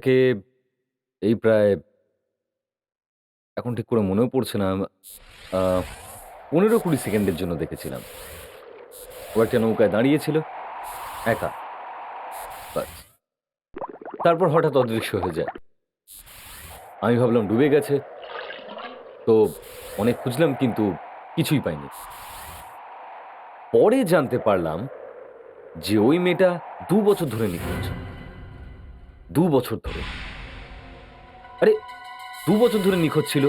মেয়েটাকে এই প্রায় এখন ঠিক করে মনেও পড়ছে না। ১৫-২০ সেকেন্ডের জন্য দেখেছিলাম। ও একটা নৌকায় দাঁড়িয়েছিল একা। ব্যাস। তারপর হঠাৎ অদৃশ্য হয়ে যায়। আমি ভাবলাম ডুবে গেছে। তো অনেক খুঁজলাম কিন্তু কিছুই পাইনি। পরে জানতে পারলাম যে ওই মেয়েটা ২ বছর ধরে নিখোঁজ। ২ বছর ধরে। আরে ২ বছর ধরে নিখোঁজ ছিল।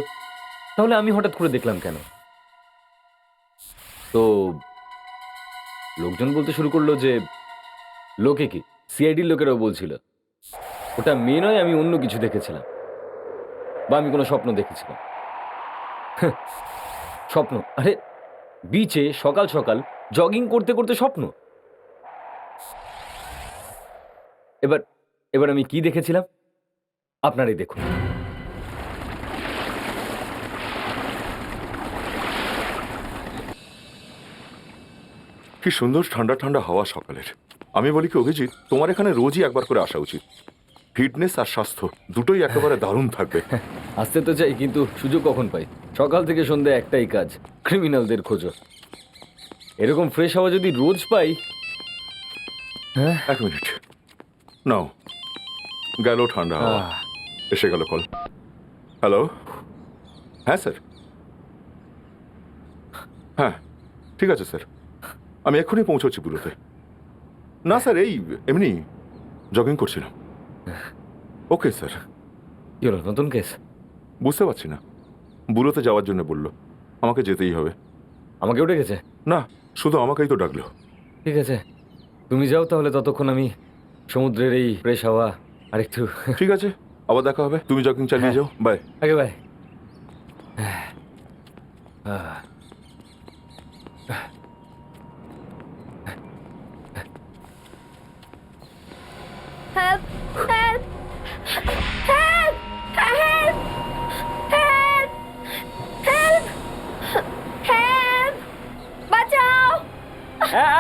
তাহলে আমি হঠাৎ করে দেখলাম কেন? তো লোকজন বলতে শুরু করলো যে লোকে কি? সিআইডির লোকেরাও বলছিল ওটা মেয়ে নয়, আমি অন্য কিছু দেখেছিলাম বা আমি কোনো স্বপ্ন দেখেছিলাম। স্বপ্ন? আরে বিচে সকাল সকাল জগিং করতে করতে স্বপ্ন। এবার এবার আমি কি দেখেছিলাম আপনারাই দেখুন। কি সুন্দর ঠান্ডা ঠান্ডা হাওয়া সকালের। আমি বলি কি অভিজিৎ, তোমার এখানে রোজই একবার করে আসা উচিত। ফিটনেস আর স্বাস্থ্য দুটোই একেবারে দারুণ থাকবে। আসতে তো চাই কিন্তু সুযোগ কখন পাই? সকাল থেকে সন্ধ্যে একটাই কাজ, ক্রিমিনালদের খোঁজো। এরকম ফ্রেশ হাওয়া যদি রোজ পাই। হ্যাঁ, এক মিনিট নাও, গেল ঠান্ডা হাওয়া। এসে গেল কল। হ্যালো, হ্যাঁ স্যার, হ্যাঁ ঠিক আছে স্যার, আমি এক্ষুনি পৌঁছচ্ছি বুড়োতে। না স্যার, এই এমনি জগিং করছিলাম। Okay sir. কি হলো, নতুন কেস? বুঝতে পারছি না, বুড়োতে যাওয়ার জন্য বললো, আমাকে যেতেই হবে। আমাকেও ডেকেছে? না, শুধু আমাকেই তো ডাকলো। ঠিক আছে, তুমি যাও তাহলে, ততক্ষণ আমি সমুদ্রের এই ফ্রেশ হাওয়া আরেকটু। ঠিক আছে, আবার দেখা হবে। তুমি জগিং চালিয়ে যাও, বাই। আগে by. Help! Help! Help! Help! Help! Help! Help! বাঁচাও!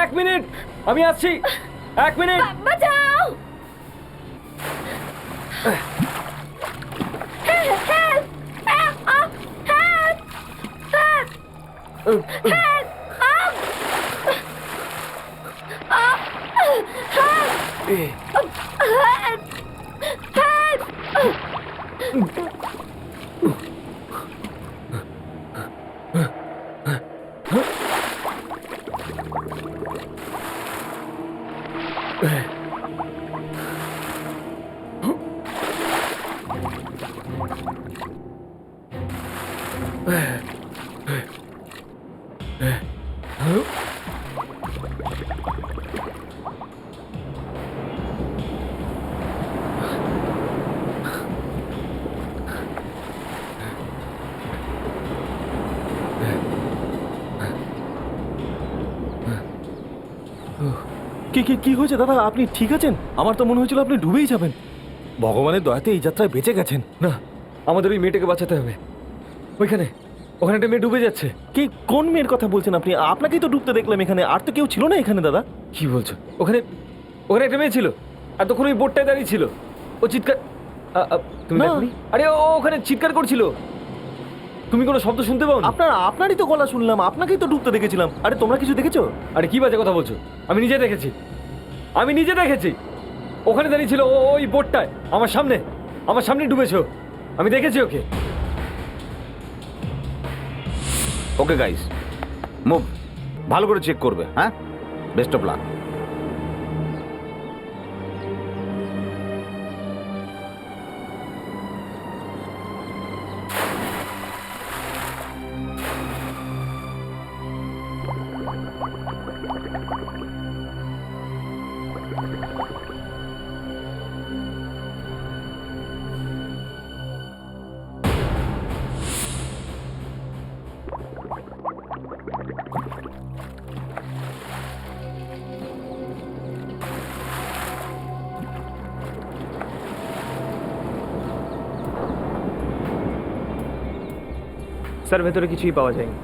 এক মিনিট, আমি আসছি। এক মিনিট। বাঁচাও! Help! Help! Help! Help! Help! Help! Help! Help! কি কি কি হয়েছে দাদা? আপনি ঠিক আছেন? আমার তো মনে হয়েছিল আপনি ডুবেই যাবেন। ভগবানের দয়াতে এই যাত্রায় বেঁচে গেছেন। না, আমাদের ওই মেয়েটাকে বাঁচাতে হবে। ওখানে একটা মেয়ে ডুবে যাচ্ছে। কি, কোন মেয়ের কথা বলছেন আপনি? আপনাকেই তো ডুবতে দেখলাম এখানে, আর তো কেউ ছিল না এখানে দাদা। কি বলছো? ওখানে একটা মেয়ে ছিল, এতক্ষণ ওই বোটটায় দাঁড়িয়ে ছিল। ও চিৎকার। তুমি না। দেখোনি? আরে ও ওখানে চিৎকার করছিল। তুমি কোনো শব্দ শুনতে পাওনি? আপনারই তো গলা শুনলাম, আপনাকেই তো ডুবতে দেখেছিলাম। আরে তোমরা কিছু দেখেছো? আরে কি বাজে কথা বলছো? আমি নিজে দেখেছি, আমি নিজে দেখেছি। ওখানে দাঁড়িয়ে ছিল ও ওই বোটটায়, আমার সামনে ডুবেছো। আমি দেখেছি ওকে। Okay guys, move. ভালো করে চেক করবে, হ্যাঁ? Best of luck. স্যার, ভেতরে কিছুই পাওয়া যায়নি।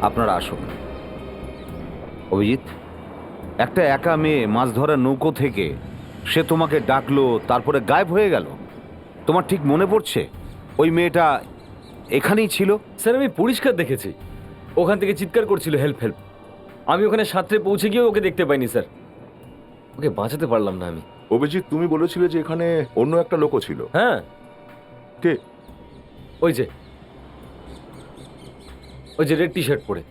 আপনারা আসুন। অভিজিৎ, একটা একা মেয়ে মাছ ধরার নৌকো থেকে সে তোমাকে ডাকলো, তারপরে গায়েব হয়ে গেল। তোমার ঠিক মনে পড়ছে ওই মেয়েটা এখানেই ছিল? স্যার আমি পরিষ্কার দেখেছি, ওখান থেকে চিৎকার করছিল হেল্প হেল্প। আমি ওখানে সাঁতরে পৌঁছে গিয়ে ওকে দেখতে পাইনি স্যার, ওকে বাঁচাতে পারলাম না আমি। অভিজিৎ, তুমি বলেছিলে যে এখানে অন্য একটা লোকও ছিল। হ্যাঁ, কে? ওই যে রেড টি শার্ট পরে।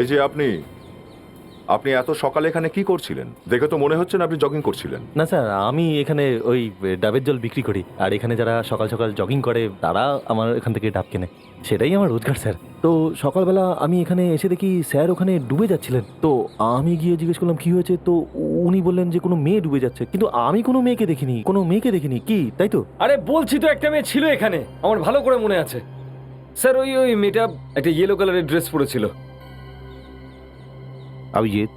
এই যে আপনি এত সকালে এখানে কি করছিলেন? দেখে তো মনে হচ্ছে না আপনি জগিং করছিলেন। না স্যার, আমি এখানে ওই ডাবের জল বিক্রি করি, আর এখানে যারা সকাল সকাল জগিং করে তারা আমার এখান থেকে ডাব কেনে, সেটাই আমার রোজগার স্যার। তো সকালবেলা আমি এখানে এসে দেখি স্যার ওখানে ডুবে যাচ্ছিলেন। তো আমি গিয়ে জিজ্ঞেস করলাম কি হয়েছে, তো উনি বললেন যে কোনো মেয়ে ডুবে যাচ্ছে, কিন্তু আমি কোনো মেয়েকে দেখিনি, কি তাই তো? আরে বলছি তো একটা মেয়ে ছিল এখানে, আমার ভালো করে মনে আছে স্যার। ওই মেয়েটা একটা ইয়েলো কালারের ড্রেস পরেছিল। অভিজিৎ,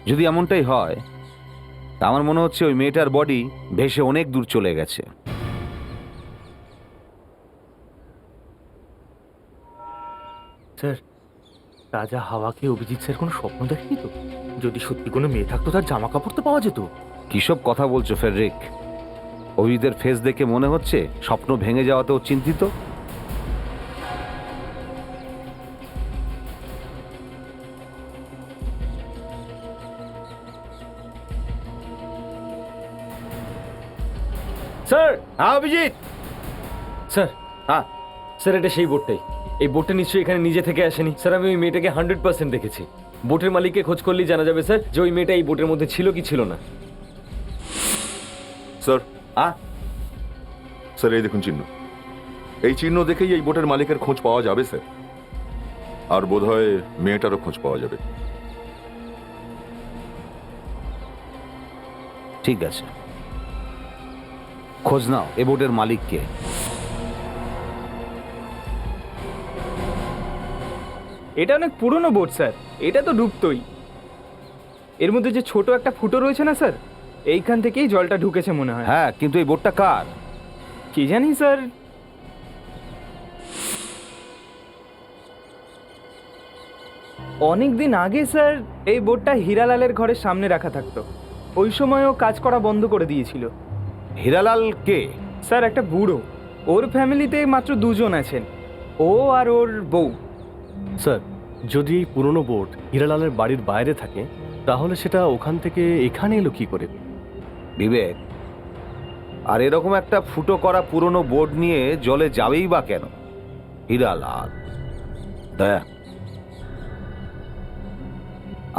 যদি এমনটাই হয় তা আমার মনে হচ্ছে ওই মেয়েটার বডি ভেসে অনেক দূর চলে গেছে। স্যার, তাজা হাওয়াকে অভিজিৎ স্যার কোনো স্বপ্ন দেখেনি তো? যদি সত্যি কোনো মেয়ে থাকতো তার জামা কাপড় তো পাওয়া যেত। কিসব কথা বলছো ফেডরিক? অভিজিতের ফেস দেখে মনে হচ্ছে স্বপ্ন ভেঙে যাওয়াতেও চিন্তিত। স্যার, হ্যাঁ অভিজিৎ। স্যার, হ্যাঁ, স্যার এটা সেই বোটটাই। এই বোটটা নিশ্চয়ই এখানে নিজে থেকে আসেনি স্যার। আমি ওই মেয়েটাকে 100% দেখেছি। বোটের মালিককে খোঁজ করলেই জানা যাবে স্যার যে ওই মেয়েটা এই বোটের মধ্যে ছিল কি ছিল না। স্যার, হ্যাঁ, স্যার এই দেখুন চিহ্ন। এই চিহ্ন দেখেই এই বোটের মালিকের খোঁজ পাওয়া যাবে স্যার, আর বোধহয় মেয়েটারও খোঁজ পাওয়া যাবে। ঠিক আছে, খোঁজ নাও এ বোটের মালিককে। এটা অনেক পুরনো বোট স্যার, এটা তো ডুবতোই। এর মধ্যে যে ছোট একটা ফুটো রয়েছে না স্যার, এইখান থেকেই জলটা ঢুকেছে মনে হয়। হ্যাঁ, কিন্তু এই বোটটা কার? কি জানি স্যার। অনেক দিন আগে স্যার এই বোটটা হীরালালের ঘরের সামনে রাখা থাকতো। ওই সময়ও কাজ করা বন্ধ করে দিয়েছিল। হীরালাল কে? স্যার একটা বুড়ো, ওর ফ্যামিলিতে মাত্র 2 জন আছেন, ও আর ওর বউ। স্যার, যদি এই পুরনো বোট হীরালালের বাড়ির বাইরে থাকে তাহলে সেটা ওখান থেকে এখানে এলো কি করে? বিবেক, আর এরকম একটা ফুটো করা পুরনো বোর্ড নিয়ে জলে যাবেই বা কেন? হীরালাল, দয়া,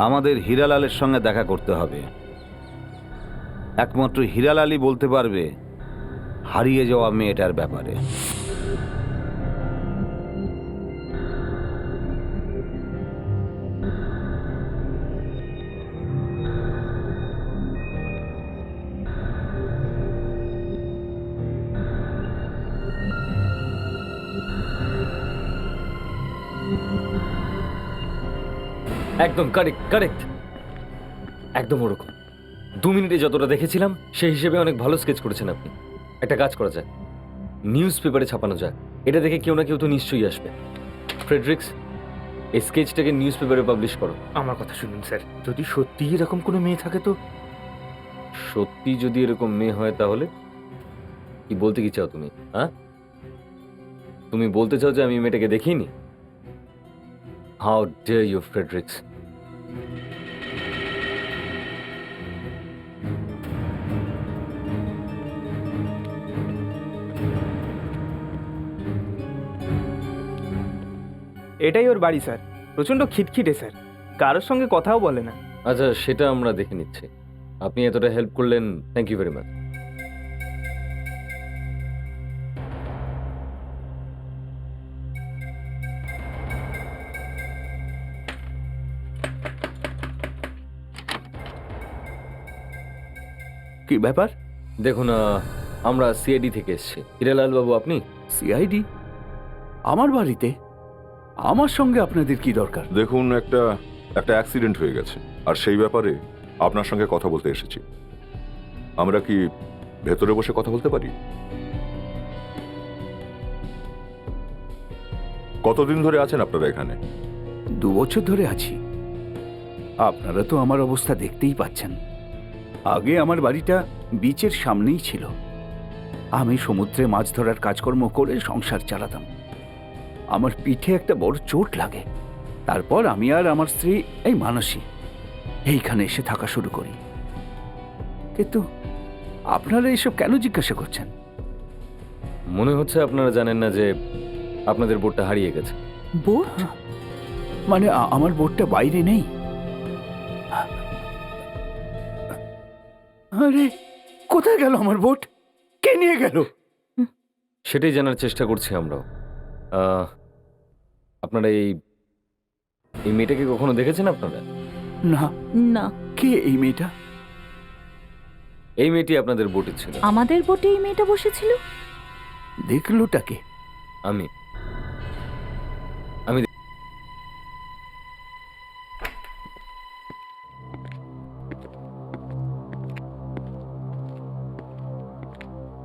আমাদের হীরালালের সঙ্গে দেখা করতে হবে। একমাত্র হীরালালই বলতে পারবে হারিয়ে যাওয়া মেয়েটার ব্যাপারে। একদম কারেক্ট, একদম ওরকম। 2 মিনিটে যতটা দেখেছিলাম সেই হিসেবে অনেক ভালো স্কেচ করেছেন আপনি। একটা কাজ করা যায়, নিউজ পেপারে ছাপানো যায়। এটা দেখে কেউ না কেউ তো নিশ্চয়ই আসবে। ফ্রেডরিক্স, এই স্কেচটাকে নিউজ পেপারে পাবলিশ করো। আমার কথা শুনুন স্যার, যদি সত্যি এরকম কোনো মেয়ে থাকে তো? সত্যি যদি এরকম মেয়ে হয় তাহলে কি বলতে কি চাও তুমি? হ্যাঁ, তুমি বলতে চাও যে আমি মেয়েটাকে দেখিনি? How dare you Fredericks! এটাই ওর বাড়ি স্যার। প্রচণ্ড খিটখিটে স্যার, কারোর সঙ্গে কথাও বলে না। আচ্ছা, সেটা আমরা দেখে নিচ্ছি। আপনি এতটা হেল্প করলেন, থ্যাংক ইউ ভেরি মাচ। কি ব্যাপার? দেখুন, আমরা সিআইডি থেকে এসেছি। হিরালাল বাবু আপনি? সিআইডি? আমার বাড়িতে? আমার সঙ্গে আপনাদের কি দরকার? দেখুন, একটা অ্যাক্সিডেন্ট হয়ে গেছে, আর সেই ব্যাপারে আপনার সঙ্গে কথা বলতে এসেছি। আমরা কি ভেতরে বসে কথা বলতে পারি? কতদিন ধরে আছেন আপনারা এখানে? 2 বছর ধরে আছি। আপনারা তো আমার অবস্থা দেখতেই পাচ্ছেন। আগে আমার বাড়িটা বিচের সামনেই ছিল। আমি সমুদ্রে মাছ ধরার কাজকর্ম করে সংসার চালাতাম। আমার পিঠে একটা বড় চোট লাগে। তারপর আমি আর আমার স্ত্রী এই মানসী এইখানে এসে থাকা শুরু করি। কিন্তু আপনারা এসব কেন জিজ্ঞাসা করছেন? মনে হচ্ছে আপনারা জানেন না যে আপনাদের বোটটা হারিয়ে গেছে। বোট? মানে আমার বোটটা বাইরে নেই? আরে কোথায় গেল আমার বোট? কে নিয়ে গেল? সেটাই জানার চেষ্টা করছি আমরাও। আপনারা এই মেয়েটাকে কখনো দেখেছেন আপনারা? না। না, কে এই মেয়েটা? এই মেয়েটি আপনাদের বোটে ছিল। আমাদের বোটে এই মেয়েটা বসেছিল। দেখলোটাকে? আমি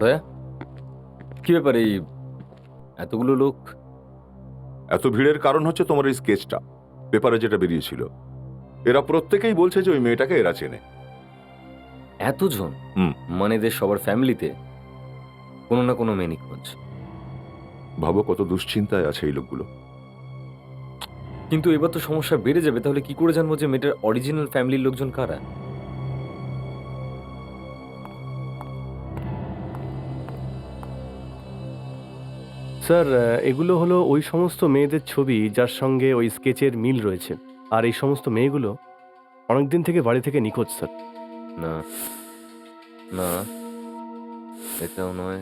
দয়া, কি ব্যাপার এই এতগুলো লোক? এত ভিড়ের কারণ হচ্ছে তোমার এই স্কেচটা, পেপারে যেটা বেরিয়েছিল। এরা প্রত্যেকেই বলছে যে ওই মেয়েটাকে এরা চেনে। এতজন? হুম। মানে এদের সবার ফ্যামিলিতে কোনো না কোনো মেয়ে নিখোঁজ। ভাবো কত দুশ্চিন্তায় আছে এই লোকগুলো। কিন্তু এবার তো সমস্যা বেড়ে যাবে। তাহলে কি করে জানবো যে মেয়েটার অরিজিনাল ফ্যামিলির লোকজন কারা? স্যার, এগুলো হলো ওই সমস্ত মেয়েদের ছবি যার সঙ্গে ওই স্কেচের মিল রয়েছে। আর এই সমস্ত মেয়েগুলো অনেকদিন থেকে বাড়ি থেকে নিখোঁজ স্যার। না না, এটাও নয়।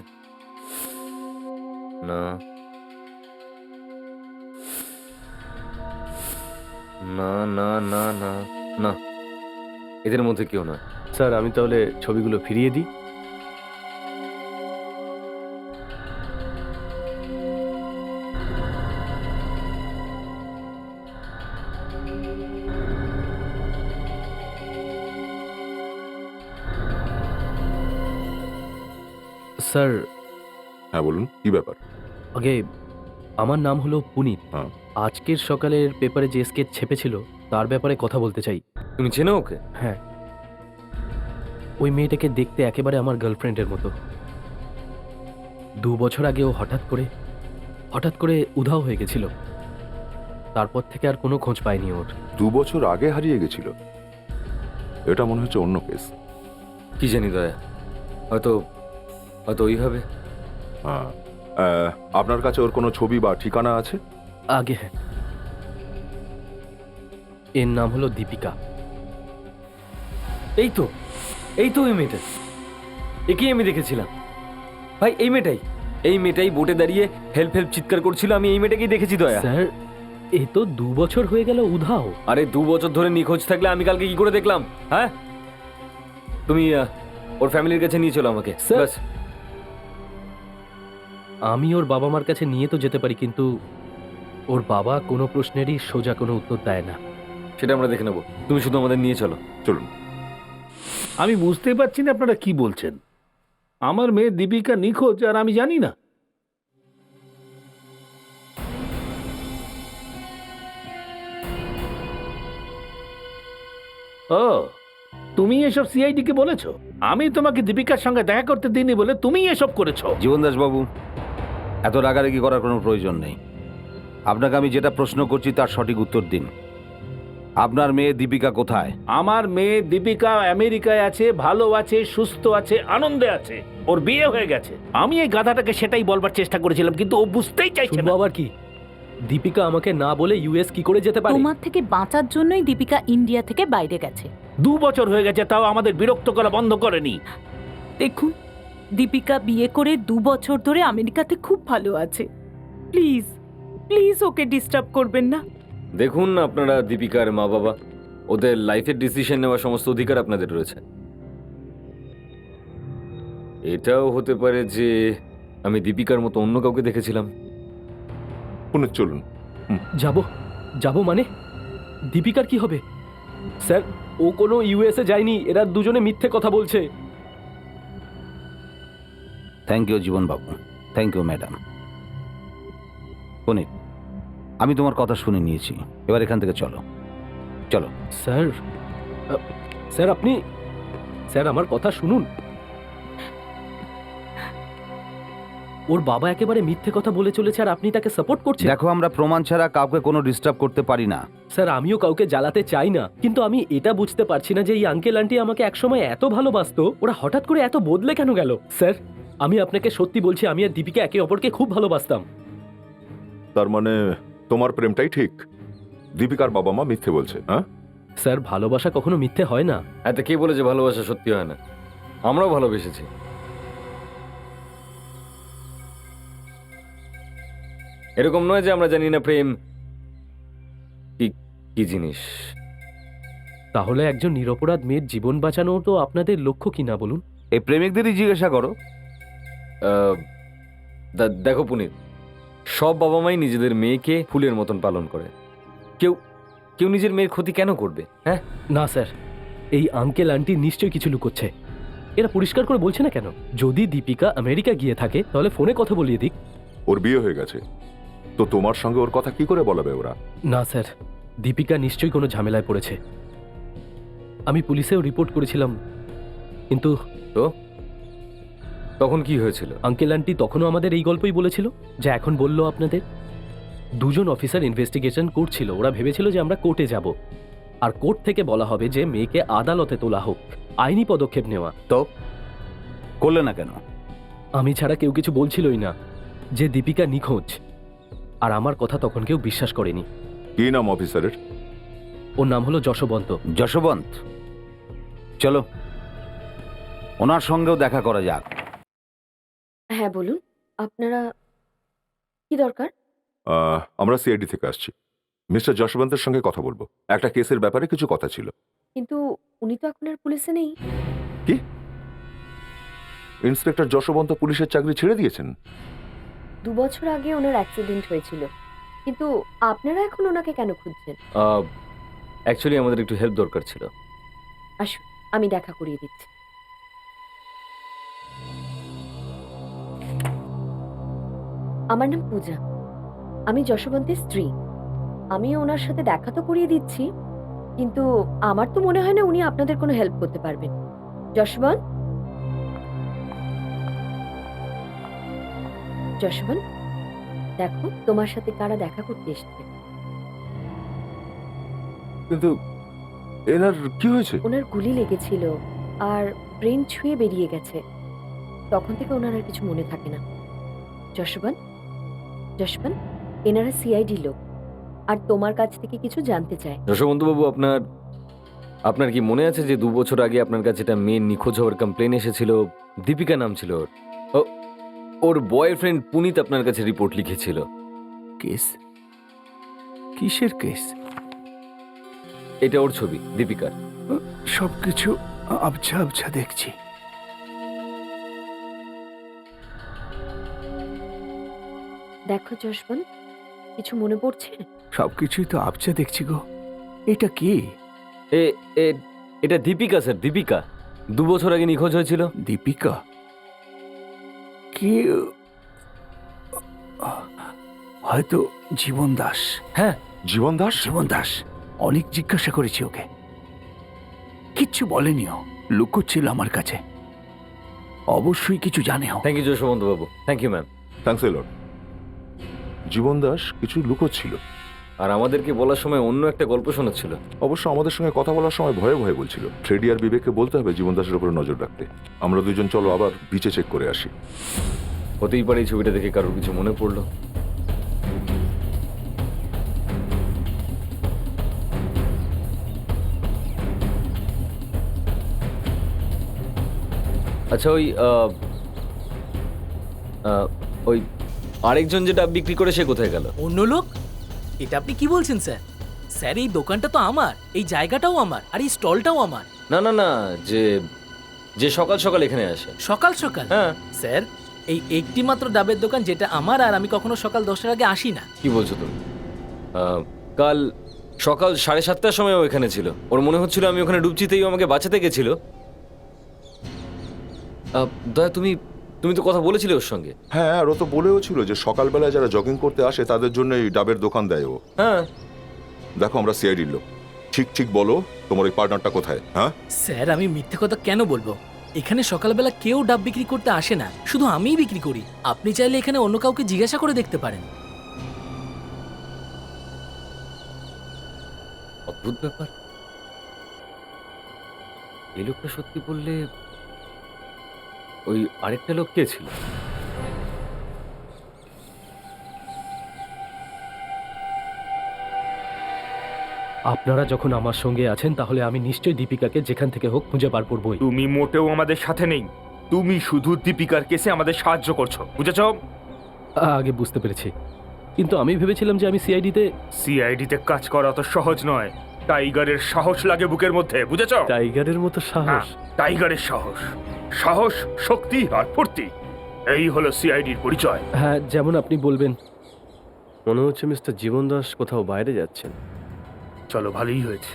না না না না না না, এদের মধ্যে কেউ নয়। স্যার, আমি তাহলে ছবিগুলো ফিরিয়ে দিই। স্যার, হ্যাঁ বলুন, কি ব্যাপার? আগে আমার নাম হলো পুনিত। হ্যাঁ। আজকের সকালের পেপারে যে স্কেচ ছেপেছিল তার ব্যাপারে কথা বলতে চাই। তুমি চেনো ওকে? হ্যাঁ, ওই মেয়েটাকে দেখতে একেবারে আমার গার্লফ্রেন্ডের মতো। 2 বছর আগে ও হঠাৎ করে উধাও হয়ে গেছিল। তারপর থেকে আর কোনো খোঁজ পাইনি ওর। 2 বছর আগে হারিয়ে গেছিল? এটা মনে হচ্ছে অন্য কেস। কি জানি দয়া, হয়তো হয়তো ওইভাবে। হ্যাঁ, আপনার কাছে ওর কোনো ছবি বা ঠিকানা আছে? আগে হ্যাঁ, এর নাম হলো দীপিকা। এই তো ওই মেয়েটা, একেই আমি দেখেছিলাম। ভাই এই মেয়েটাই বোটে দাঁড়িয়ে হেল্প চিৎকার করছিল। আমি এই মেয়েটাকেই দেখেছি দয়া। স্যার, এ তো 2 বছর হয়ে গেল উধাও। আরে 2 বছর ধরে নিখোঁজ থাকলে আমি কালকে কি করে দেখলাম? হ্যাঁ, তুমি ওর ফ্যামিলির কাছে নিয়ে চলো আমাকে। স্যার। ব্যাস। আমি ওর বাবা মার কাছে নিয়ে তো যেতে পারি, কিন্তু ওর বাবা কোনো প্রশ্নেরই সোজা কোনো উত্তর দেয় না। সেটা আমরা দেখে নেবো, তুমি শুধু আমাদের নিয়ে চলো। চলুন। আমি বুঝতেই পারছি না আপনারা কি বলছেন। আমার মেয়ে দীপিকা নিখোঁজ আর আমি জানি না? ও, তুমি এসব সিআইডি কে বলেছো? আমি তোমাকে দীপিকার সঙ্গে দেখা করতে দিইনি বলে তুমি এসব করেছো। জীবনদাস বাবু, এত রাগারাগি করার কোনো প্রয়োজন নেই। আপনাকে আমি যেটা প্রশ্ন করছি তার সঠিক উত্তর দিন। আপনার মেয়ে দীপিকা কোথায়? আমার মেয়ে দীপিকা আমেরিকায় আছে, ভালো আছে, সুস্থ আছে, আনন্দে আছে। ওর বিয়ে হয়ে গেছে। আমি এই গাধাটাকে সেটাই বলবার চেষ্টা করেছিলাম, কিন্তু ও বুঝতেই চাইছে শুনবো না। আবার কি? দীপিকা আমাকে না বলে ইউএস কি করে যেতে পারে? তোমার থেকে বাঁচার জন্যই দীপিকা ইন্ডিয়া থেকে বাইরে গেছে। 2 বছর হয়ে গেছে, তাও আমাদের বিরক্ত করা বন্ধ করেনি। দেখুন, দীপিকা বিয়ে করে 2 বছর ধরে আমেরিকাতে খুব ভালো আছে। প্লিজ প্লিজ ওকে ডিস্টার্ব করবেন না। দেখুন, আপনারা দীপিকার মা বাবা, ওদের লাইফের ডিসিশন নেওয়ার সমস্ত অধিকার আপনাদের রয়েছে। এটাও হতে পারে যে আমি দীপিকার মতো অন্য কাউকে দেখেছিলাম। পুনঃ চলুন। যাব মানে দীপিকার কি হবে? স্যার, ও কোনো ইউএসএ যায়নি। এরা দুজনে মিথ্যে কথা বলছে। Thank you Jibon Babu, thank you madam. Punit, আমি তোমার কথা শুনে নিয়েছি, এবার এখান থেকে চলো চলো। স্যার স্যার আপনি স্যার আমার কথা শুনুন। ওর বাবা একেবারে মিথ্যে কথা বলে চলেছে আর আপনি তাকে সাপোর্ট করছেন। দেখো, আমরা প্রমাণ ছাড়া কাউকে কোনো ডিস্টার্ব করতে পারি না। স্যার আমিও কাউকে জ্বালাতে চাই না, কিন্তু আমি এটা বুঝতে পারছি না যে এই আঙ্কেল আন্টি আমাকে একসময় এত ভালোবাসতো, ওরা হঠাৎ করে এত বদলে কেন গেল। স্যার আমি আপনাকে সত্যি বলছি, আমি আর দীপিকা একে অপরকে খুব ভালোবাসতাম। তার মানে তোমার প্রেমটাই ঠিক, দীপিকার বাবা মা মিথ্যে বলছে? হ্যাঁ, স্যার ভালোবাসা কখনো মিথ্যে হয় না। এত কে বলেছে ভালোবাসা সত্যি হয় না? আমরাও ভালোবেসেছি। এরকম নয় যে আমরা জানি না প্রেম কি কি জিনিস। তাহলে একজন নিরপরাধ মেয়ের জীবন বাঁচানো তো আপনাদের লক্ষ্য কি না বলুন? এই প্রেমিকদেরই জিজ্ঞাসা করো। দেখো পুনিত, সব বাবা মাই নিজেদের মেয়েকে ফুলের মতন পালন করে। কেউ কেউ নিজের মেয়ের ক্ষতি কেন করবে? হ্যাঁ, না স্যার, এই আঙ্কেল আন্টি নিশ্চয়ই কিছু লুকোচ্ছে। এরা পরিষ্কার করে বলছে না কেন? যদি দীপিকা আমেরিকা গিয়ে থাকে তাহলে ফোনে কথা বলিয়ে দিক। ওর বিয়ে হয়ে গেছে, তো তোমার সঙ্গে ওর কথা কি করে বলাবে ওরা? না স্যার, দীপিকা নিশ্চয়ই কোনো ঝামেলায় পড়েছে। আমি পুলিশেও রিপোর্ট করেছিলাম, কিন্তু তো তখন কি হয়েছিল? আঙ্কেল আন্টি তখনও আমাদের এই গল্পই বলেছিল যা এখন বললো আপনাদের। দুজন অফিসার ইনভেস্টিগেশন করছিল, ওরা ভেবেছিল যে আমরা কোর্টে যাব, আর কোর্ট থেকে বলা হবে যে মেয়েকে আদালতে তোলা হোক, আইনি পদক্ষেপ নেওয়া। তো করলে না কেন? আমি ছাড়া কেউ কিছু বলছিলই না যে দীপিকা নিখোঁজ, আর আমার কথা তখন কেউ বিশ্বাস করেনি। কি নাম অফিসারের? ওর নাম হলো যশবন্ত। যশবন্ত, চলো ওনার সঙ্গেও দেখা করা যাক। হ্যাঁ বলুন, আপনারা কি দরকার? আমরা সিআইডি থেকে আসছি, মিস্টার যশবন্তের সঙ্গে কথা বলবো। একটা কেসের ব্যাপারে কিছু কথা ছিল। কিন্তু উনি তো এখন আর পুলিশে নেই। কি? ইন্সপেক্টর যশবন্ত পুলিশের চাকরি ছেড়ে দিয়েছেন? 2 বছর আগে ওনার অ্যাক্সিডেন্ট হয়েছিল, কিন্তু আপনারা এখন ওনাকে কেন খুঁজছেন? অ্যাকচুয়ালি আমাদের একটু হেল্প দরকার ছিল। আসুন, আমি দেখা করিয়ে দিচ্ছি। আমার নাম পূজা, আমি যশবন্তের স্ত্রী। আমি ওনার সাথে দেখা তো করিয়ে দিচ্ছি, কিন্তু আমার তো মনে হয় না উনি আপনাদের কোনো হেল্প করতে পারবেন। যশবন্ত, যশবন্ত, দেখো তোমার সাথে কারা দেখা করতে এসছে। কিন্তু এনার কি হয়েছে? ওনার গুলি লেগেছিল আর ব্রেন ছুঁয়ে বেরিয়ে গেছে। তখন থেকে ওনার আর কিছু মনে থাকে না। যশবন্ত, যশবন্ত, এনারা সিআইডি লোক আর তোমার কাছ থেকে কিছু জানতে চায়। যশবন্ত বাবু, আপনার কি মনে আছে যে 2 বছর আগে আপনার কাছে একটা মেয়ে নিখোঁজ হওয়ার কমপ্লেন এসেছিল? দীপিকা নাম ছিল ওর। ওর বয়ফ্রেন্ড পুনিত আপনার কাছে রিপোর্ট লিখেছিল। কেস? কিসের কেস? এটা ওর ছবি, দীপিকার। সবকিছু আবছা আবছা দেখছি। দেখো যশবন্ত, কিছু মনে পড়ছে? সবকিছুই তো আবছা দেখছি গো। এটা কি? এটা দীপিকা স্যার, দীপিকা 2 বছর আগে নিখোঁজ হয়েছিল। দীপিকা? কে? হয়তো জীবন দাস। হ্যাঁ, জীবন দাস? জীবন দাস, অনেক জিজ্ঞাসা করেছি ওকে, কিচ্ছু বলেনিও, লুকোচ্ছিল আমার কাছে। অবশ্যই কিছু জানে ও। থ্যাংক ইউ যশবন্ত বাবু, thank you ma'am. Thanks a lot. Jiban Das কিছু লুকোচ্ছিল, আর আমাদেরকে বলার সময় অন্য একটা গল্প শোনাচ্ছিল। অবশ্য আমাদের সঙ্গে কথা বলার সময় ভয়ে ভয়ে বলছিল। ফ্রেডি আর বিবেককে বলতে হবে জীবন দাসের উপরে নজর রাখতে। আমরা দুজন চলো আবার বিচে চেক করে আসি। হতেই পারে এই ছবিটা দেখে কারোর কিছু মনে পড়লো। আচ্ছা, ওই আরেকজন যেটা বিক্রি করে সে কোথায় গেল? অন্য লোক? এটা আপনি কি বলছেন স্যার? স্যার এই দোকানটা তো আমার, এই জায়গাটাও আমার, আর এই স্টলটাও আমার। না না না, যে সকাল সকাল এখানে আসে। সকাল সকাল? হ্যাঁ স্যার, এই একটি মাত্র ডাবের দোকান যেটা আমার, আর আমি কখনো সকাল 10টার আগে আসি না। কি বলছো তুমি? কাল সকাল 7:30টার সময় ও এখানে ছিল। ওর মনে হচ্ছিল আমি ওখানে ডুবছিতেই ও আমাকে বাঁচাতে গেছিল। দয়া, তুমি তো কথা বলেছিলে ওর সঙ্গে। হ্যাঁ, আর ও তো বলেও ছিল যে সকালবেলা যারা জগিং করতে আসে তাদের জন্য এই ডাবের দোকান দেয় ও। হ্যাঁ, দেখো, আমরা সিআইডির লোক। ঠিক ঠিক বলো, তোমার ওই পার্টনারটা কোথায়? হ্যাঁ, স্যার আমি মিথ্যে কথা কেন বলবো? এখানে সকালবেলা কেউ ডাব বিক্রি করতে আসে না, শুধু আমিই বিক্রি করি। আপনি চাইলে এখানে অন্য কাউকে জিজ্ঞাসা করে দেখতে পারেন। অদ্ভুত ব্যাপার। এই লোকটা সত্যি বললে ওই আরেকটা লোক কে ছিল? আপনারা যখন আমার সঙ্গে আছেন তাহলে আমি নিশ্চয়ই দীপিকাকে যেখান থেকে হোক খুঁজে বার করবই। তুমি মোটেও আমাদের সাথে নেই, তুমি শুধু দীপিকার কেসে আমাদের সাহায্য করছো, বুঝেছো? আগে বুঝতে পেরেছি, কিন্তু আমি ভেবেছিলাম যে আমি সিআইডিতে। সিআইডিতে কাজ করা তো সহজ নয়, টাইগারের সাহস লাগে বুকের মধ্যে, বুঝেছো? টাইগারের মতো সাহস? টাইগারের সাহস, সাহস, শক্তি আর ফুর্তি, এই হলো সিআইডির পরিচয়। হ্যাঁ, যেমন আপনি বলবেন। মনে হচ্ছে মিস্টার জীবন দাস কোথাও বাইরে যাচ্ছেন। চলো, ভালোই হয়েছে,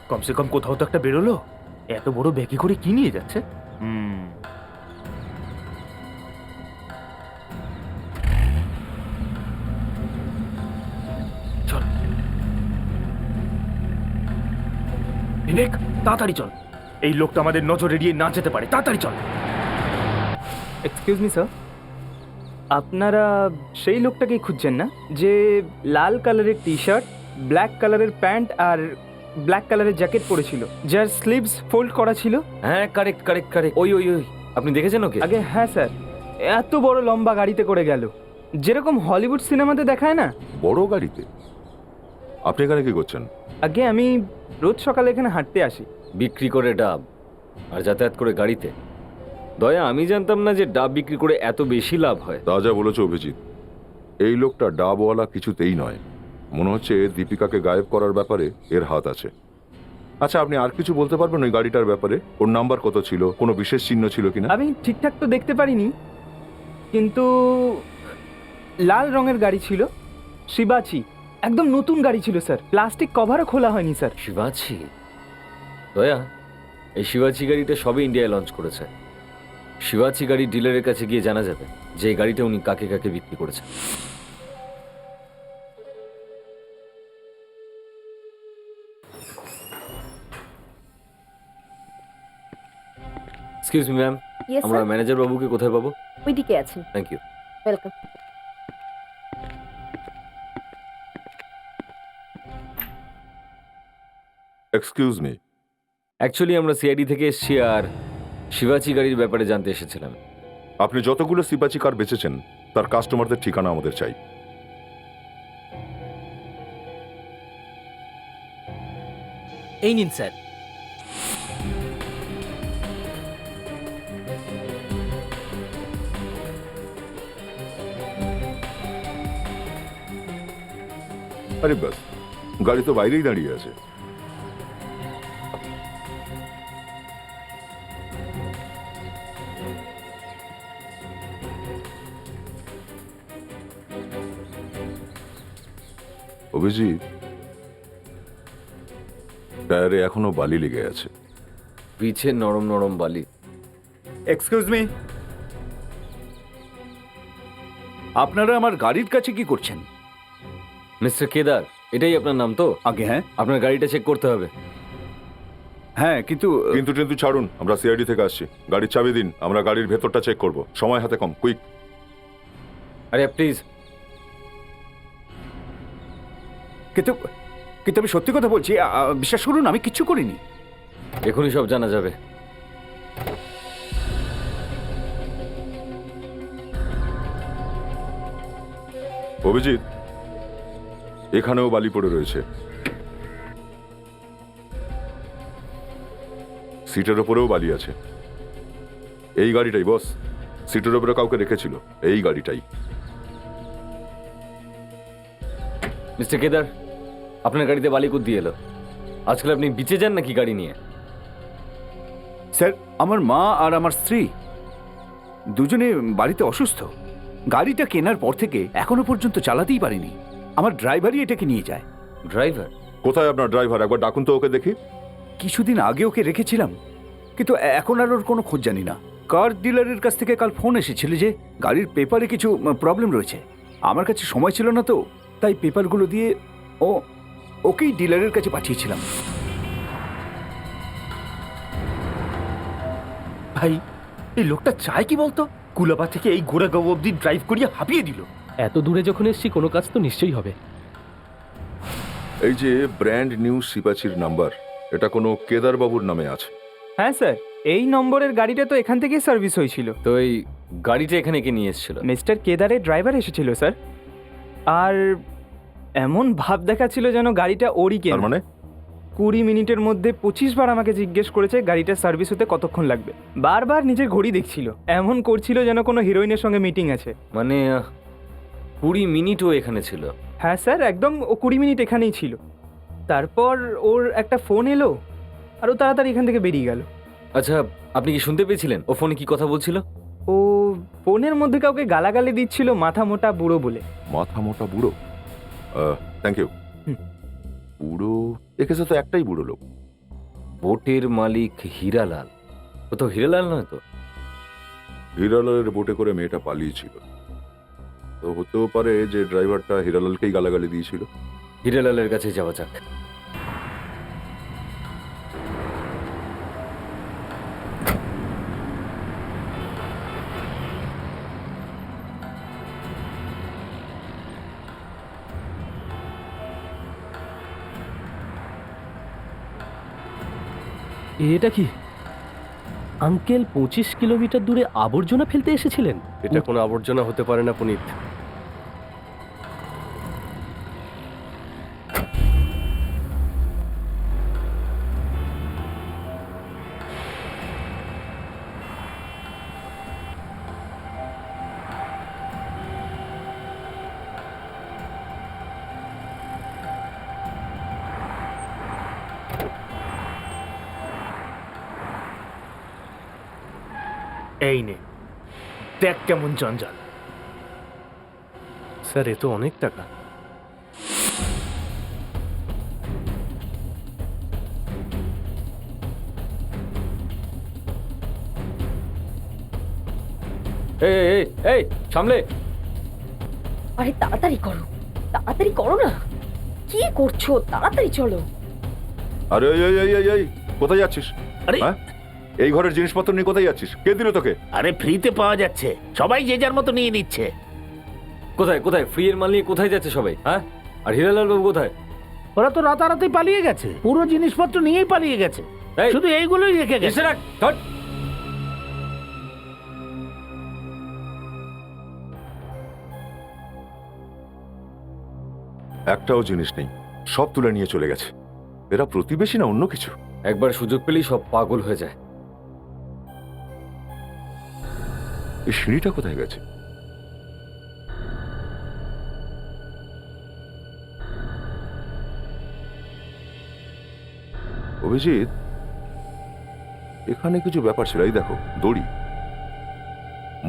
কমসে কম কোথাও তো একটা বেরোলো। এত বড় ব্যাগে করে কি নিয়ে যাচ্ছে? চল বিবেক, তাড়াতাড়ি চল, এই লোকটা আমাদের নজর এড়িয়ে না যেতে পারে, তাড়াতাড়ি চল। এক্সকিউজ মি স্যার, আপনারা সেই লোকটাকেই খুঁজছেন না যে লাল কালারের টি শার্ট, ব্ল্যাক কালারের প্যান্ট আর ব্ল্যাক কালারের জ্যাকেট পরেছিল, যার স্লিভস ফোল্ড করা ছিল? হ্যাঁ, কারেক্ট কারেক্ট কারেক্ট, ওই ওই ওই। আপনি দেখেছেন ওকে? আগে হ্যাঁ স্যার, এত বড় লম্বা গাড়িতে করে গেল, যেরকম হলিউড সিনেমাতে দেখায় না। বড় গাড়িতে? আপনি এখানে কি করছেন? আগে আমি রোজ সকালে এখানে হাঁটতে আসি। বিক্রি করে ডাব আর যাতায়াত করে গাড়িতে? দয়া, আমি জানতাম না যে ডাব বিক্রি করে এত বেশি লাভ হয়। তা যা বলেছ অভিজিৎ, এই লোকটা ডাবওয়ালা কিছুতেই নয়। মনে হচ্ছে দীপিকাকে গায়েব করার ব্যাপারে এর হাত আছে। আচ্ছা, আপনি আর কিছু বলতে পারবেন ওই গাড়িটার ব্যাপারে? ওর নাম্বার কত ছিল? কোনো বিশেষ চিহ্ন ছিল কিনা? আমি ঠিকঠাক তো দেখতে পারিনি, কিন্তু লাল রঙের গাড়ি ছিল, শিবাচি, একদম নতুন গাড়ি ছিল স্যার, প্লাস্টিক কভারও খোলা হয়নি স্যার। শিবাচি? দয়া, এই শিবাচি গাড়িটা সবে ইন্ডিয়ায় লঞ্চ করেছে। শিবাচি গাড়ির ডিলারের কাছে গিয়ে জানা যাবে যে এই গাড়িটা উনি কাকে কাকে বিক্রি করেছেন। এক্সকিউজ মি ম্যাম, ইয়েস আমরা স্যার, ম্যানেজার বাবুকে কোথায় পাবো? ওইদিকে আছেন। Thank you. Welcome. Excuse me. Actually আমরা সিআইডি থেকে এসেছি আর শিবাচি গাড়ির ব্যাপারে জানতে এসেছিলাম। আপনি যতগুলো সিপাচি কার বেচেছেন তার কাস্টমারদের ঠিকানা আমাদের চাই। এই নিন স্যার। আরে বাস, গাড়ি তো বাইরেই দাঁড়িয়ে আছে। অভিজিৎ, টায়ারে এখনো বালি লেগে আছে। পিছে নরম নরম বালি। এক্সকিউজ মি, আপনারা আমার গাড়ির কাছে কি করছেন? মিস্টার কেদার, এটাই আপনার নাম তো? আগে হ্যাঁ। আপনার গাড়িটা চেক করতে হবে। হ্যাঁ, কিন্তু কিন্তু ছাড়ুন, আমরা সিআইডি থেকে আসছি। গাড়ির চাবি দিন, আমরা গাড়ির ভেতরটা চেক করব। সময় হাতে কম, কুইক। আরে প্লিজ। কিন্তু কিন্তু আমি সত্যি কথা বলছি, বিশ্বাস করুন আমি কিচ্ছু করিনি। এখনই সব জানা যাবে। অভিজিৎ, এখানেও বালি পড়ে রয়েছে। সিটের ওপরেও বালি আছে। এই গাড়িটাই বস, সিটের ওপরে কাউকে রেখেছিল, এই গাড়িটাই। মিস্টার কেদার, আপনার গাড়িতে বালি কোথা দিয়ে এলো? আজকাল আপনি বিচে যান নাকি গাড়ি নিয়ে? স্যার, আমার মা আর আমার স্ত্রী দুজনে বাড়িতে অসুস্থ। গাড়িটা কেনার পর থেকে এখনো পর্যন্ত চালাতেই পারিনি। আমার ড্রাইভারই এটাকে নিয়ে যায়। ড্রাইভার? কোথায় আপনার ড্রাইভার? একবার ডাকুন তো ওকে দেখি। কিছুদিন আগে ওকে রেখেছিলাম, কিন্তু এখন আর ওর কোনো খোঁজ জানি না। কার ডিলারের কাছ থেকে কাল ফোন এসেছিল যে গাড়ির পেপারে কিছু প্রবলেম রয়েছে। আমার কাছে সময় ছিল না তো, তাই পেপারগুলো দিয়ে ওকেই ডিলারের কাছে পাঠিয়েছিলাম। ভাই এই লোকটা চায় কি বলতো? কুলাবা থেকে এই গোড়াগাঁও অব্দি ড্রাইভ করিয়ে হাঁপিয়ে দিল। এত দূরে যখন এসছি কোনো কাজ তো নিশ্চয়ই হবে। এই যে ব্র্যান্ড নিউ সিপাচির নাম্বার, এটা কোনো কেদার বাবুর নামে আছে। হ্যাঁ স্যার, এই নম্বরের গাড়িটা তো এখান থেকেই সার্ভিস হয়েছিল। তো এই গাড়িটা এখানে কে নিয়ে এসেছিল? মিস্টার কেদারের ড্রাইভার এসেছিল স্যার, আর এমন ভাব দেখাচ্ছিল যেন গাড়িটা ওরই তার কেনা। মানে 20 মিনিটের মধ্যে 25 বার আমাকে জিজ্ঞেস করেছে গাড়িটার সার্ভিস হতে কতক্ষণ লাগবে। বারবার নিজের ঘড়ি দেখছিল, এমন করছিল যেন কোনো হিরোইনের সঙ্গে মিটিং আছে। মানে 20 মিনিটও এখানে ছিল? হ্যাঁ স্যার, একদম ও 20 মিনিট এখানেই ছিল। তারপর ওর একটা ফোন এলো আর ও তাড়াতাড়ি এখান থেকে বেরিয়ে গেল। আচ্ছা, আপনি কি শুনতে পেয়েছিলেন ও ফোনে কি কথা বলছিল? ও ফোনের মধ্যে কাউকে গালাগালি দিচ্ছিল মাথা মোটা বুড়ো বলে। মাথা মোটা বুড়ো? Thank you. বুড়ো একেছে তো একটাই বুড়ো লোক। বোটের মালিক হীরালাল। ও তো হীরালাল নয় তো? হিরালালের বোটে করে মেয়েটা পালিয়েছিল, তো হতেও পারে যে ড্রাইভারটা হিরালালকেই গালাগালি দিয়েছিল। হীরালালের কাছে যাওয়া যাক। এটা কি আঙ্কেল 25 কিলোমিটার দূরে আবর্জনা ফেলতে এসেছিলেন? এটা কোনো আবর্জনা হতে পারে না পুনিত। এই নে, দেখ কেমন জঞ্জাল। স্যার, এ তো অনেক টাকা। এই এই এই সামলে। আরে তাড়াতাড়ি করো, তাড়াতাড়ি করো না, কি করছো? তাড়াতাড়ি চলো। আরে এই এই এই এই কোথায় যাচ্ছিস? আরে হ্যাঁ, এই ঘরের জিনিসপত্র নিয়ে কোথায় যাচ্ছিস? কে দিল তোকে? আরে ফ্রিতে পাওয়া যাচ্ছে, সবাই যে যার মতো নিয়ে নিচ্ছে। কোথায় কোথায় ফ্রি এর মাল নিয়ে কোথায় যাচ্ছে সবাই? হ্যাঁ, আর হীরালাল বাবু কোথায়? ওরা তো রাতারাতি পালিয়ে গেছে, পুরো জিনিসপত্র নিয়েই পালিয়ে গেছে, এই, শুধু এইগুলোই রেখে গেছে। এসে রাখ, ধর। একটাও জিনিস নেই, সব তুলে নিয়ে চলে গেছে। এরা প্রতিবেশী না অন্য কিছু? একবার সুযোগ পেলেই সব পাগল হয়ে যায়। এই সিঁড়িটা কোথায় গেছে? অভিজিৎ, এখানে কিছু ব্যাপার ছিল। এই দেখো, দড়ি।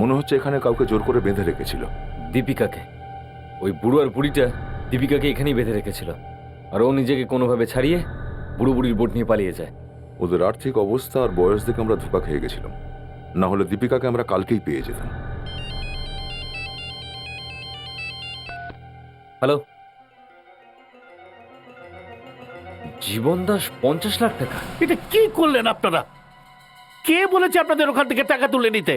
মনে হচ্ছে এখানে কাউকে জোর করে বেঁধে রেখেছিল। দীপিকাকে, ওই বুড়ো আর বুড়িটা দীপিকাকে এখানেই বেঁধে রেখেছিল, আর ও নিজেকে কোনোভাবে ছাড়িয়ে বুড়ো বুড়ির বোট নিয়ে পালিয়ে যায়। ওদের আর্থিক অবস্থা আর বয়স দেখে আমরা ধোঁকা খেয়ে গেছিলাম, না হলে দীপিকাকে আমরা কালকেই পেয়ে যেতাম। হ্যালো, জীবন দাস 50 লাখ টাকা? এটা কি করলেন আপনারা? কে বলেছে আপনাদের ওখান থেকে টাকা তুলে নিতে?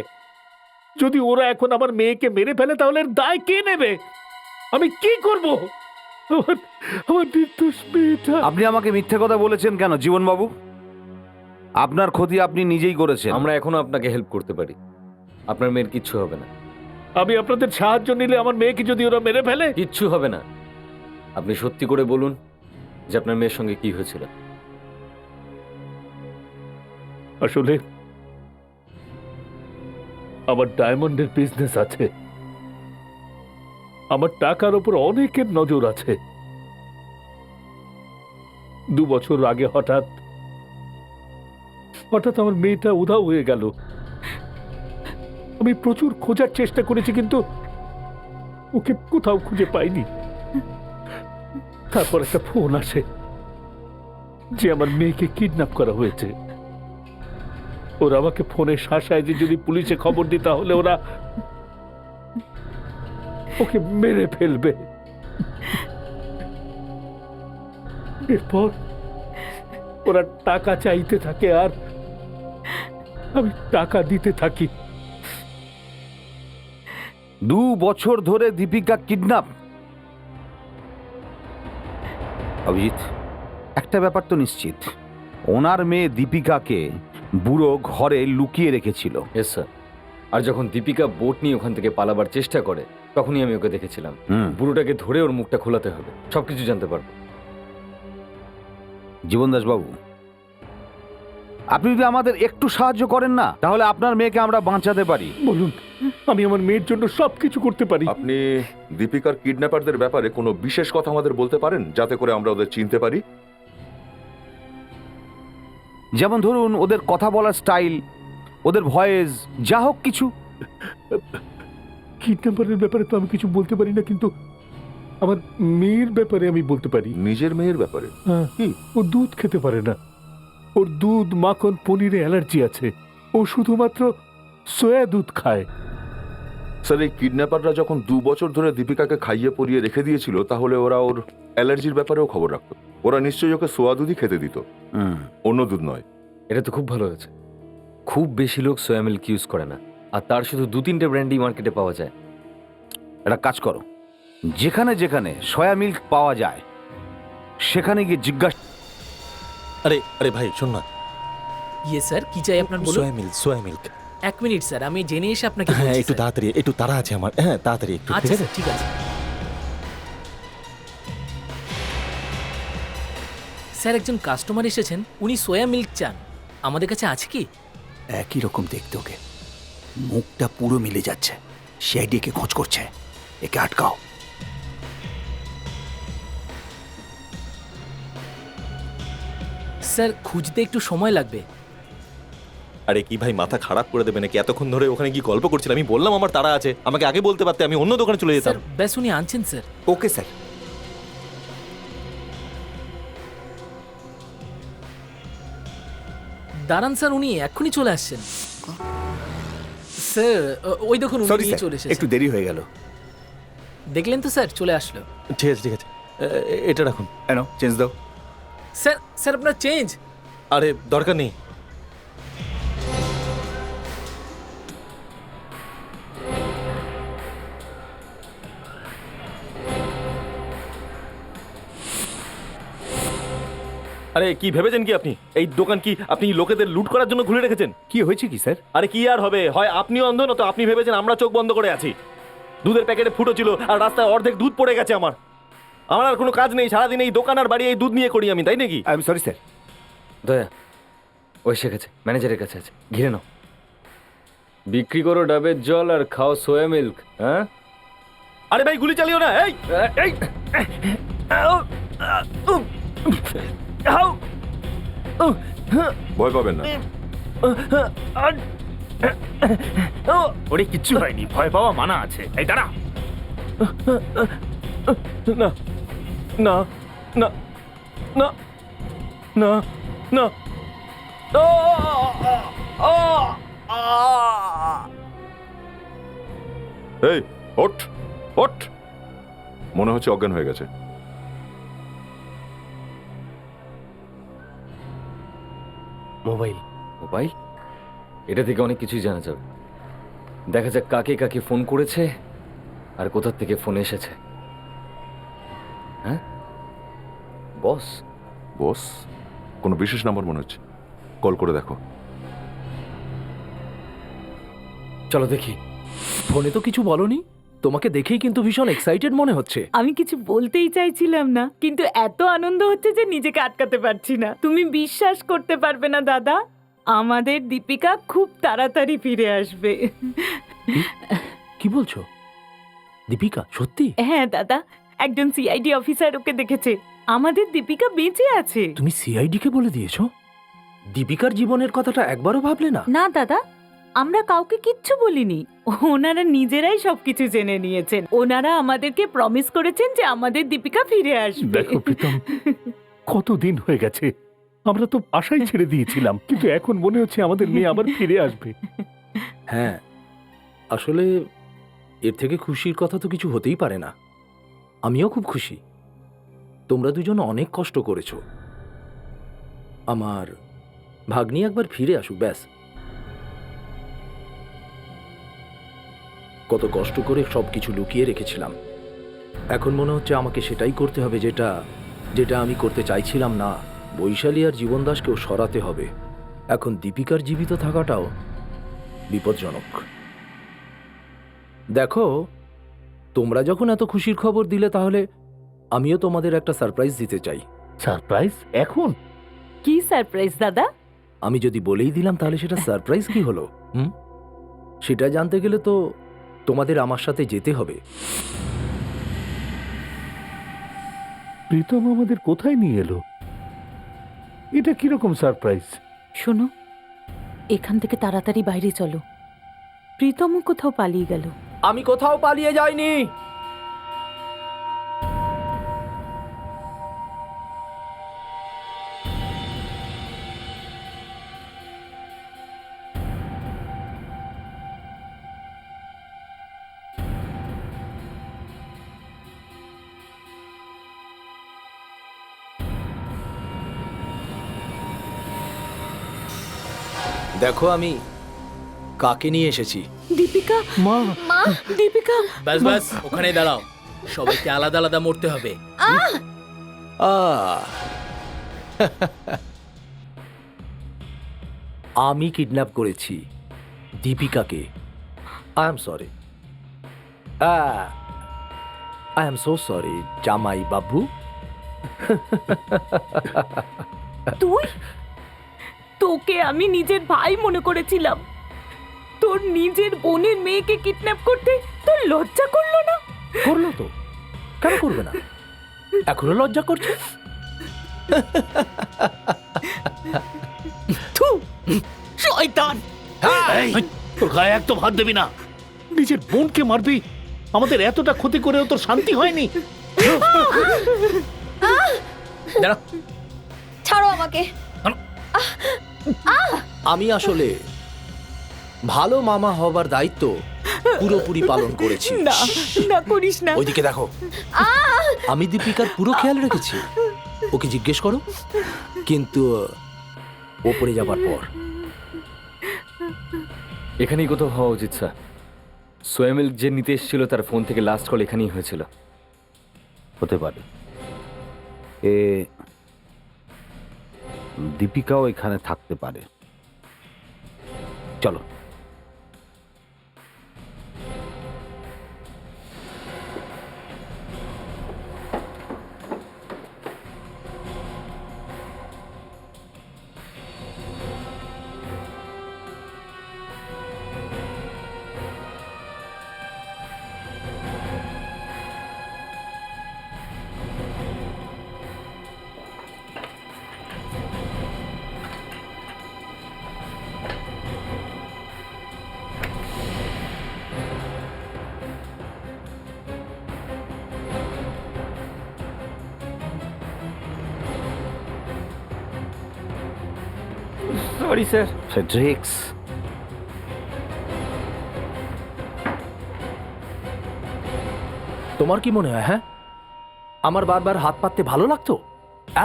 যদি ওরা এখন আমার মেয়েকে মেরে ফেলে তাহলে এর দায় কে নেবে? আমি কি করব? আমার নির্দোষ মেয়েটা। আপনি আমাকে মিথ্যে কথা বলেছেন কেন জীবনবাবু? আপনার ক্ষতি আপনি নিজেই করেছেন। আমরা এখনো আপনাকে হেল্প করতে পারি, আপনার মেয়ের কিচ্ছু হবে না। আমি আপনাদের সাহায্য নিলে আমার মেয়েকে যদি ওরা মেরে ফেলে? কিচ্ছু হবে না। আপনি সত্যি করে বলুন যে আপনার মেয়ের সঙ্গে কি হয়েছিল। আসলে আমার ডায়মন্ডের বিজনেস আছে, আমার টাকার উপর অনেকের নজর আছে। 2 বছর আগে হঠাৎ আমার মেয়েটা উধাও হয়ে গেল। আমি প্রচুর খোঁজার চেষ্টা করেছি, কিন্তু ওকে কোথাও খুঁজে পাইনি। তারপর একটা ফোন আসে যে আমার মেয়েকে কিডন্যাপ করা হয়েছে। ওরা আমাকে ফোনে শাসায় যে যদি পুলিশে খবর দিই তাহলে ওরা ওকে মেরে ফেলবে। এরপর ওরা টাকা চাইতে থাকে আর আমি টাকা দিতে থাকি। 2 বছর ধরে দীপিকা কিডন্যাপ। অভিজিৎ, একটা ব্যাপার তো নিশ্চিত, ওনার মেয়ে দীপিকাকে বুড়ো ঘরে লুকিয়ে রেখেছিল। S sir. আর যখন দীপিকা বোট নিয়ে ওখান থেকে পালাবার চেষ্টা করে তখনই আমি ওকে দেখেছিলাম। বুড়োটাকে ধরে ওর মুখটা খোলাতে হবে, সবকিছু জানতে পারবো। জীবন দাস বাবু, আপনি যদি আমাদের একটু সাহায্য করেন না তাহলে আপনার মেয়েকে আমরা বাঁচাতে পারি। বলুন, আমি আমার মেয়ের জন্য সবকিছু করতে পারি। আপনি দীপিকার কিডন্যাপারদের ব্যাপারে কোনো বিশেষ কথা আমাদের বলতে পারেন যাতে করে আমরা ওদের চিনতে পারি? যেমন ধরুন ওদের কথা বলার স্টাইল, ওদের ভয়েস, যা হোক কিছু। কিডন্যাপারের ব্যাপারে তো আমি কিছু বলতে পারি না, কিন্তু আমার মেয়ের ব্যাপারে আমি বলতে পারি। নিজের মেয়ের ব্যাপারে? হ্যাঁ, ও দুধ খেতে পারে না। ওর দুধ, মাখন, পনিরে অ্যালার্জি আছে। ও শুধুমাত্র সয়া দুধ খায়। স্যার, এই কিডন্যাপাররা যখন 2 বছর ধরে দীপিকাকে খাইয়ে পরিয়ে রেখে দিয়েছিল তাহলে ওরা ওর অ্যালার্জির ব্যাপারেও খবর রাখতো। ওরা নিশ্চয়ই ওকে সোয়া দুধই খেতে দিত, অন্য দুধ নয়। এটা তো খুব ভালো হয়েছে। খুব বেশি লোক সোয়া মিল্ক ইউজ করে না, আর তার শুধু 2-3টে ব্র্যান্ডই মার্কেটে পাওয়া যায়। একটা কাজ করো, যেখানে যেখানে সয়া মিল্ক পাওয়া যায় সেখানে গিয়ে জিজ্ঞাসা। আরে আরে ভাই শোন না, ইয়ে স্যার, কি চাই আপনার বলুন। সোয়া মিল্ক। 1 মিনিট স্যার, আমি জেনে এসে আপনাকে হ্যাঁ বলছি, একটু স্যার। তাড়াতাড়ি, একটু তাড়া আছে আমার। হ্যাঁ তাড়াতাড়ি একটু, আচ্ছা ঠিক আছে? স্যার, ঠিক আছে স্যার। একজন কাস্টমার এসেছেন, উনি সোয়া মিল্ক চান। আমাদের কাছে আছে কি? একই রকম দেখতে ওকে, মুখটা পুরো মিলে যাচ্ছে। সিআইডিকে খোঁজ করছে, একে আটকাও। স্যার, খুঁজতে একটু সময় লাগবে। আরে কি ভাই, মাথা খারাপ করে দেবে নাকি? এতক্ষণ ধরে ওখানে কি গল্প করছিলাম? আমি বললাম আমার তাড়া আছে, আমাকে আগে বলতে পারতে, আমি অন্য দোকানে চলে যেতাম। স্যার ব্যাস উনি আনছেন স্যার। Okay sir. দাঁড়ান স্যার, উনি এক্ষুনি চলে আসছেন। স্যার ওই দেখুন, উনি সরি নিয়ে স্যার, চলে একটু এসেছেন। দেরি হয়ে গেল। দেখলেন তো স্যার, চলে আসলো। ঠিক আছে ঠিক আছে, এটা রাখুন। কেন চেঞ্জ দাও। স্যার স্যার আপনার চেঞ্জ। আরে দরকার নেই। আরে কি ভেবেছেন কি আপনি? এই দোকান কি আপনি লোকেদের লুট করার জন্য খুলে রেখেছেন? কি হয়েছে কি স্যার? আরে কি আর হবে, হয় আপনি অন্ধ না তো আপনি ভেবেছেন আমরা চোখ বন্ধ করে আছি। দুধের প্যাকেটে ফুটো ছিল আর রাস্তায় অর্ধেক দুধ পড়ে গেছে। আমার আর কোনো কাজ নেই, সারাদিন এই দোকান আর বাড়ি এই দুধ নিয়ে করি আমি, তাই নাকি? I am sorry sir. দয়া, ও এসে গেছে, ম্যানেজারের কাছে আছে, ঘিরে নাও। বিক্রি করো ডাবের জল আর খাও সোয়া মিল্ক। হ্যাঁ, আরে ভাই গুলি চালিও না। এই এই ভয় পাবেন না। ওরে কিচ্ছু হয়নি, ভয় পাওয়া মানা আছে। এই দাঁড়া। না না না না না না। এই ওঠ ওঠ, মনে হচ্ছে অজ্ঞান হয়ে গেছে। মোবাইল। মোবাইল, এটা থেকে অনেক কিছুই জানা যাবে। দেখা যাক কাকে কাকে ফোন করেছে আর কোথা থেকে ফোন এসেছে। হ্যাঁ বস? বস? কোনো বিশেষ নাম্বার মনে হচ্ছে, কল করে দেখো। চলো দেখি। ফোনে তো কিছু বলনি, তোমাকে দেখেই কিন্তু ভীষণ এক্সাইটেড মনে হচ্ছে। আমি কিছু বলতেই চাইছিলাম না, কিন্তু এত আনন্দ হচ্ছে যে নিজেকে আটকাতে পারছি না। তুমি বিশ্বাস করতে পারবে না দাদা, আমাদের দীপিকা খুব তাড়াতাড়ি ফিরে আসবে। কি বলছো? দীপিকা সত্যি? হ্যাঁ দাদা, একজন সিআইডি অফিসার ওকে দেখেছে। আমাদের দীপিকা বেঁচে আছে। তুমি সিআইডি কে বলে দিয়েছো? দীপিকার জীবনের কথাটা একবারও ভাবলে না? না দাদা, আমরা কাউকে কিচ্ছু বলিনি। ওনারা নিজেরাই সবকিছু জেনে নিয়েছেন। ওনারা আমাদেরকে প্রমিস করেছেন যে আমাদের দীপিকা ফিরে আসবে। দেখো প্রীতম, কতদিন হয়ে গেছে, আমরা তো আশাই ছেড়ে দিয়েছিলাম, কিন্তু এখন মনে হচ্ছে আমাদের মেয়ে আবার ফিরে আসবে। হ্যাঁ, আসলে এর থেকে খুশির কথা তো কিছু হতেই পারে না। আমিও খুব খুশি। তোমরা দুজন অনেক কষ্ট করেছো। আমার ভাগ্নি একবার ফিরে আসুক, ব্যাস। কত কষ্ট করে সবকিছু লুকিয়ে রেখেছিলাম, এখন মনে হচ্ছে আমাকে সেটাই করতে হবে যেটা যেটা আমি করতে চাইছিলাম না। বৈশালী আর জীবন দাসকেও সরাতে হবে। এখন দীপিকার জীবিত থাকাটাও বিপজ্জনক। দেখো, তোমরা যখন এত খুশির খবর দিলে, তাহলে আমিও তোমাদের একটা সারপ্রাইজ দিতে চাই। সারপ্রাইজ? এখন? কি সারপ্রাইজ দাদা? আমি যদি বলেই দিলাম তাহলে সেটা সারপ্রাইজ কি হলো? সেটা জানতে গেলে তো তোমাদের আমার সাথে যেতে হবে। প্রীতম আমাদের কোথায় নিয়ে এলো? এটা কিরকম সারপ্রাইজ? শোনো, এখান থেকে তাড়াতাড়ি বাইরে চলো। প্রীতমও কোথাও পালিয়ে গেল। আমি কোথাও পালিয়ে যাইনি। দেখো আমি কাকে নিয়ে এসেছি। দীপিকা, মা, দীপিকা। ব্যাস ব্যাস, ওখানেই দাঁড়াও। সবাইকে আলাদা আলাদা মরতে হবে। আমি কিডন্যাপ করেছি দীপিকাকে। I am sorry, I am so sorry জামাই বাবু। তুই? তোকে আমি নিজের ভাই মনে করেছিলাম। তোর নিজের বোনের মেয়েকে কিডন্যাপ করতে তোর লজ্জা করলো না? করলো তো, কেন করবে না? এখনো লজ্জা করছে? শয়তান! এই, তোর গায়ে একদম হাত দিবি না। নিজের বোনকে মারবি? আমাদের এতটা ক্ষতি করেও তোর শান্তি হয়নি? দাঁড়া। ছাড়ো আমাকে। আমি আসলে ভালো মামা হবার দায়িত্ব পুরোপুরি পালন করেছি। না, না করিস না। ওইদিকে দেখো, আমি দীপিকার পুরো খেয়াল রেখেছি। ওকে জিজ্ঞেস করো। কিন্তু ওপরে যাবার পর এখানেই কোথাও হওয়া উচিত স্যার। সোয়েমিল যে নিতে এসেছিল তার ফোন থেকে লাস্ট কল এখানেই হয়েছিল। হতে পারে। দীপিকাও এখানে থাকতে পারে। চলো। Sorry sir. ফ্রেডরিক্স, তোমার কি মনে হয়? হ্যাঁ, আমার বারবার হাত পাততে ভালো লাগতো?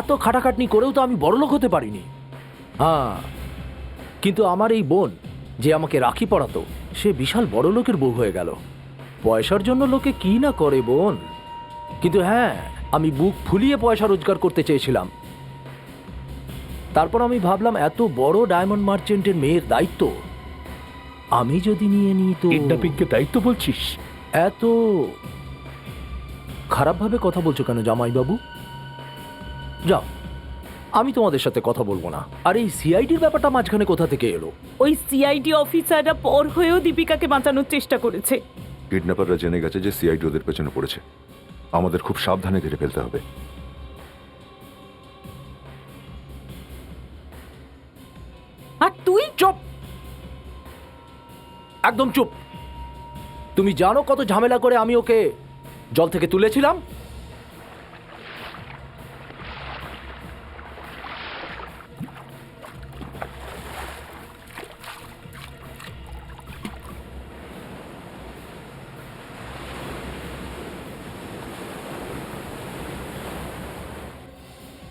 এত খাটাখাটনি করেও তো আমি বড়লোক হতে পারিনি। হ্যাঁ, কিন্তু আমার এই বোন যে আমাকে রাখি পড়াতো, সে বিশাল বড়লোকের বউ হয়ে গেল। পয়সার জন্য লোকে কি না করে বোন। কিন্তু হ্যাঁ, আমি বুক ফুলিয়ে পয়সা রোজগার করতে চেয়েছিলাম। তারপর আমি ভাবলাম, এত বড় ডায়মন্ড মার্চেন্টের মেয়ের দায়িত্ব আমি যদি নিয়ে নিই তো। কিডন্যাপিংকে দায়িত্ব বলছিস? এত খারাপভাবে কথা বলছো কেন জামাইবাবু? যাও, আমি তোমাদের সাথে কথা বলবো না। আর এই সিআইডির ব্যাপারটা মাঝখানে কোথা থেকে এলো? ওই সিআইডি অফিসাররা পর হয়েও দীপিকাকে বাঁচানোর চেষ্টা করেছে। কিডন্যাপাররা জেনে গেছে যে সিআইডি ওদের পেছনে পড়েছে। আমাদের খুব সাবধানে ঘিরে ফেলতে হবে। আর তুই? চুপ, একদম চুপ। তুমি জানো কত ঝামেলা করে আমি ওকে জল থেকে তুলেছিলাম?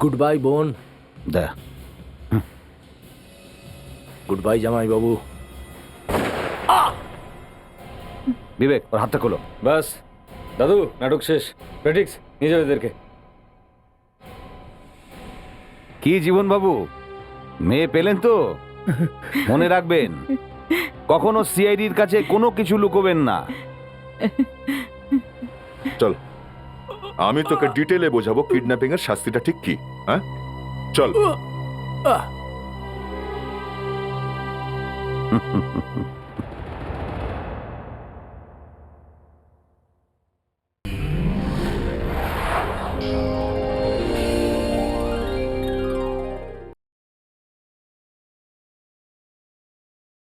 গুড বাই বোন। দা গুড বাই জামাই বাবু। বিবেক, ওর হাতটা খোলো। বাস দাদু, নাটক শেষ। প্রেটিক্স নিয়ে যাবে এদেরকে। কি জীবন বাবু, মেয়ে পেলেন তো? মনে রাখবেন, কখনো সিআইডির কাছে কোনো কিছু লুকোবেন না। চল, আমি তোকে ডিটেলে বোঝাবো কিডন্যাপিং এর শাস্তিটা ঠিক কি। হ্যাঁ, চল।